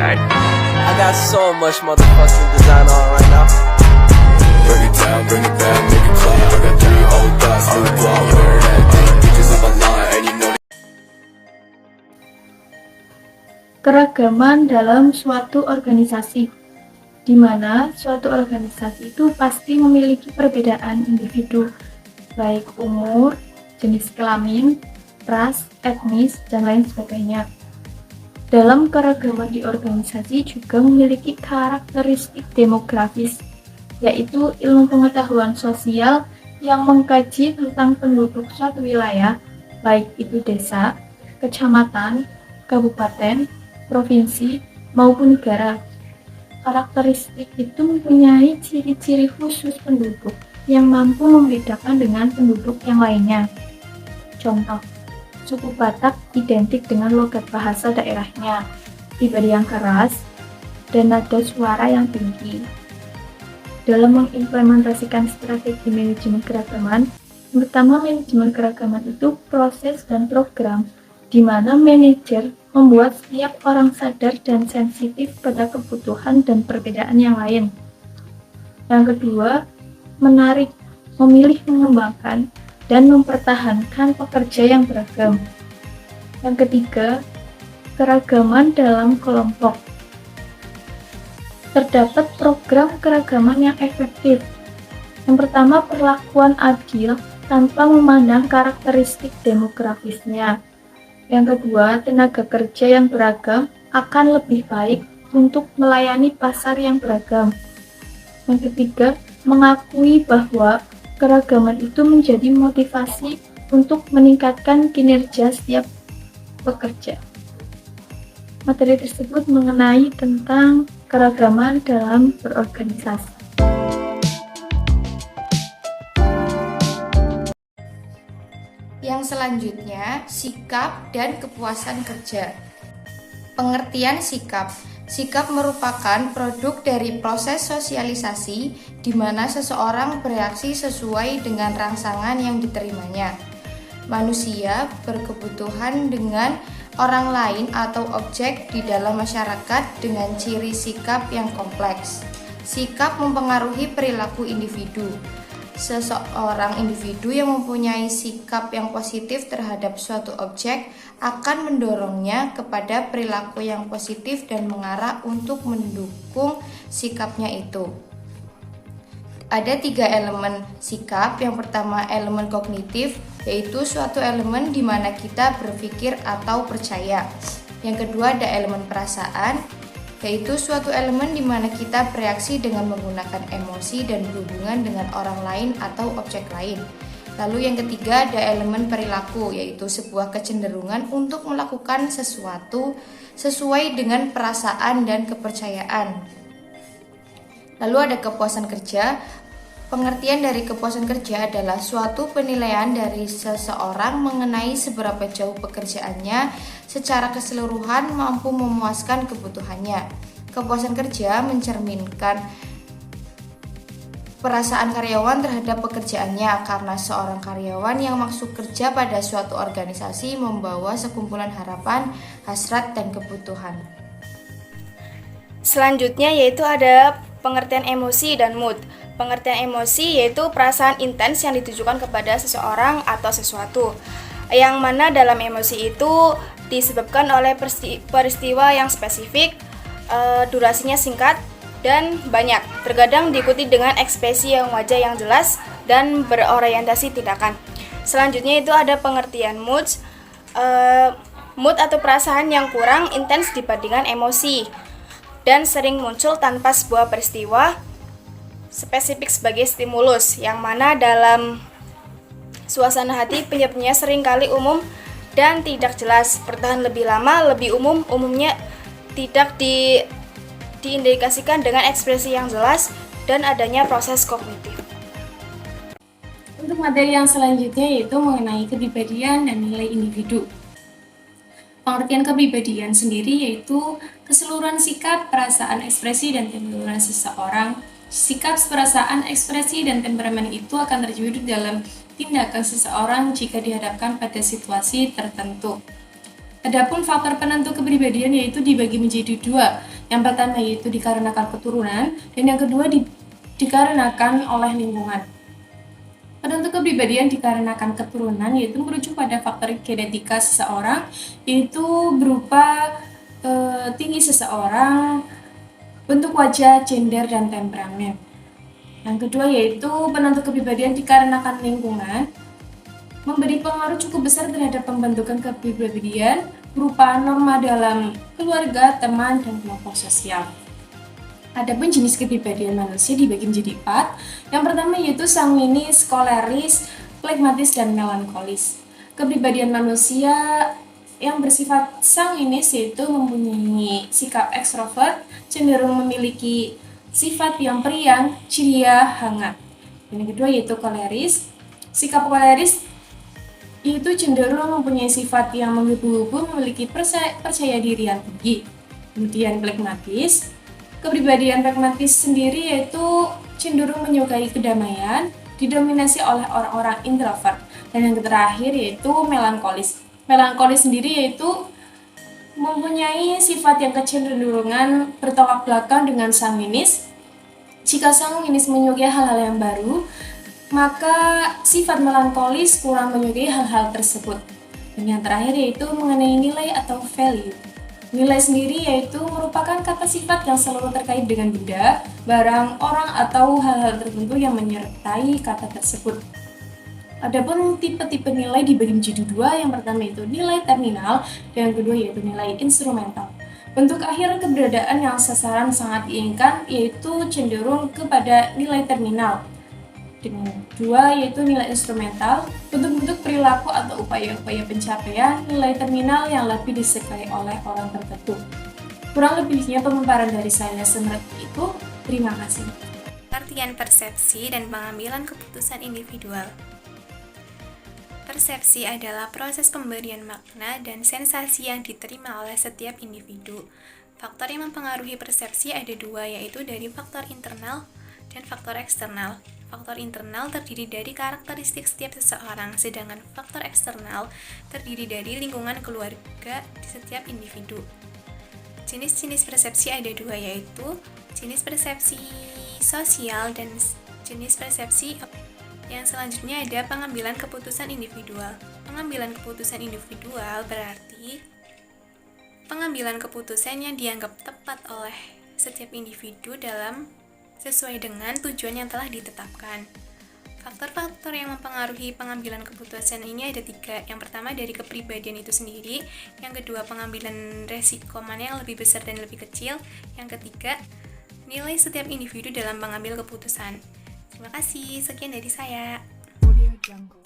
guy. I got so much motherfucking design on right now. Bring it down, bring it back, make it clap. I got 3 old thoughts, new guap, wear that thing. Bitches on my line, and you know. Keragaman dalam suatu organisasi, di mana suatu organisasi itu pasti memiliki perbedaan individu, baik umur, jenis kelamin, ras, etnis, dan lain sebagainya. Dalam keragaman di organisasi juga memiliki karakteristik demografis, yaitu ilmu pengetahuan sosial yang mengkaji tentang penduduk suatu wilayah, baik itu desa, kecamatan, kabupaten, provinsi, maupun negara. Karakteristik itu mempunyai ciri-ciri khusus penduduk yang mampu membedakan dengan penduduk yang lainnya. Contoh, suku Batak identik dengan logat bahasa daerahnya, pribadi yang keras, dan nada suara yang tinggi. Dalam mengimplementasikan strategi manajemen keragaman, pertama manajemen keragaman itu proses dan program di mana manajer membuat setiap orang sadar dan sensitif pada kebutuhan dan perbedaan yang lain. Yang kedua, menarik, memilih, mengembangkan, dan mempertahankan pekerja yang beragam. Yang ketiga, keragaman dalam kelompok. Terdapat program keragaman yang efektif. Yang pertama, perlakuan adil tanpa memandang karakteristik demografisnya. Yang kedua, tenaga kerja yang beragam akan lebih baik untuk melayani pasar yang beragam. Yang ketiga, mengakui bahwa keragaman itu menjadi motivasi untuk meningkatkan kinerja setiap pekerja. Materi tersebut mengenai tentang keragaman dalam berorganisasi. Yang selanjutnya, sikap dan kepuasan kerja. Pengertian sikap. Sikap merupakan produk dari proses sosialisasi di mana seseorang bereaksi sesuai dengan rangsangan yang diterimanya. Manusia berkebutuhan dengan orang lain atau objek di dalam masyarakat dengan ciri sikap yang kompleks. Sikap mempengaruhi perilaku individu. Seseorang individu yang mempunyai sikap yang positif terhadap suatu objek akan mendorongnya kepada perilaku yang positif dan mengarah untuk mendukung sikapnya itu. Ada 3 elemen sikap. Yang pertama, elemen kognitif, yaitu suatu elemen di mana kita berpikir atau percaya. Yang kedua, ada elemen perasaan, yaitu suatu elemen di mana kita bereaksi dengan menggunakan emosi dan berhubungan dengan orang lain atau objek lain. Lalu yang ketiga, ada elemen perilaku, yaitu sebuah kecenderungan untuk melakukan sesuatu sesuai dengan perasaan dan kepercayaan. Lalu ada kepuasan kerja. Pengertian dari kepuasan kerja adalah suatu penilaian dari seseorang mengenai seberapa jauh pekerjaannya secara keseluruhan mampu memuaskan kebutuhannya. Kepuasan kerja mencerminkan perasaan karyawan terhadap pekerjaannya karena seorang karyawan yang masuk kerja pada suatu organisasi membawa sekumpulan harapan, hasrat, dan kebutuhan. Selanjutnya yaitu ada pengertian emosi dan mood. Pengertian emosi yaitu perasaan intens yang ditujukan kepada seseorang atau sesuatu, yang mana dalam emosi itu disebabkan oleh peristiwa yang spesifik, durasinya singkat dan banyak, terkadang diikuti dengan ekspresi yang wajah yang jelas dan berorientasi tindakan. Selanjutnya itu ada pengertian mood. Mood atau perasaan yang kurang intens dibandingkan emosi dan sering muncul tanpa sebuah peristiwa spesifik sebagai stimulus, yang mana dalam suasana hati penyebabnya seringkali umum dan tidak jelas, bertahan lebih lama, lebih umumnya tidak diindikasikan dengan ekspresi yang jelas dan adanya proses kognitif. Untuk materi yang selanjutnya yaitu mengenai kepribadian dan nilai individu. Pengertian kepribadian sendiri yaitu keseluruhan sikap, perasaan, ekspresi, dan temperamen seseorang. Sikap, perasaan, ekspresi, dan temperamen itu akan terwujud dalam tindakan seseorang jika dihadapkan pada situasi tertentu. Adapun faktor penentu kepribadian yaitu dibagi menjadi dua. Yang pertama yaitu dikarenakan keturunan dan yang kedua dikarenakan oleh lingkungan. Penentu kepribadian dikarenakan keturunan yaitu merujuk pada faktor genetika seseorang, yaitu berupa tinggi seseorang, bentuk wajah, gender, dan temperamen. Yang kedua yaitu penentu kepribadian dikarenakan lingkungan, memberi pengaruh cukup besar terhadap pembentukan kepribadian berupa norma dalam keluarga, teman, dan kelompok sosial. Adapun jenis kepribadian manusia dibagi menjadi 4. Yang pertama yaitu sanguinis, koleris, flegmatis, dan melankolis. Kepribadian manusia yang bersifat sanguinis yaitu mempunyai sikap ekstrovert, cenderung memiliki sifat yang periang, ceria, hangat. Dan yang kedua yaitu koleris. Sikap koleris yaitu cenderung mempunyai sifat yang menggebu-gebu, memiliki percaya diri yang tinggi. Kemudian flegmatis. Kepribadian flegmatis sendiri yaitu cenderung menyukai kedamaian, didominasi oleh orang-orang introvert. Dan yang terakhir yaitu melankolis. Melankolis sendiri yaitu mempunyai sifat yang kecenderungan bertolak belakang dengan sanguinis. Jika sanguinis menyukai hal-hal yang baru, maka sifat melankolis kurang menyukai hal-hal tersebut. Dan yang terakhir yaitu mengenai nilai atau value. Nilai sendiri yaitu merupakan kata sifat yang selalu terkait dengan benda, barang, orang, atau hal-hal tertentu yang menyertai kata tersebut. Adapun tipe-tipe nilai dibagi menjadi 2, yang pertama itu nilai terminal, dan yang kedua yaitu nilai instrumental. Bentuk akhir keberadaan yang sasaran sangat diinginkan yaitu cenderung kepada nilai terminal. Dengan 2 yaitu nilai instrumental, bentuk-bentuk perilaku atau upaya-upaya pencapaian nilai terminal yang lebih disukai oleh orang tertentu. Kurang lebihnya pemaparan dari saya seperti itu. Terima kasih. Pengertian persepsi dan pengambilan keputusan individual. Persepsi adalah proses pemberian makna dan sensasi yang diterima oleh setiap individu. Faktor yang mempengaruhi persepsi ada 2, yaitu dari faktor internal dan faktor eksternal. Faktor internal terdiri dari karakteristik setiap seseorang, sedangkan faktor eksternal terdiri dari lingkungan keluarga di setiap individu. Jenis-jenis persepsi ada 2, yaitu jenis persepsi sosial dan jenis persepsi. Yang selanjutnya ada pengambilan keputusan individual. Pengambilan keputusan individual berarti pengambilan keputusan yang dianggap tepat oleh setiap individu sesuai dengan tujuan yang telah ditetapkan. Faktor-faktor yang mempengaruhi pengambilan keputusan ini ada 3. Yang pertama dari kepribadian itu sendiri, yang kedua pengambilan resiko mana yang lebih besar dan lebih kecil, yang ketiga nilai setiap individu dalam mengambil keputusan. Terima kasih, sekian dari saya. Audio Jungle.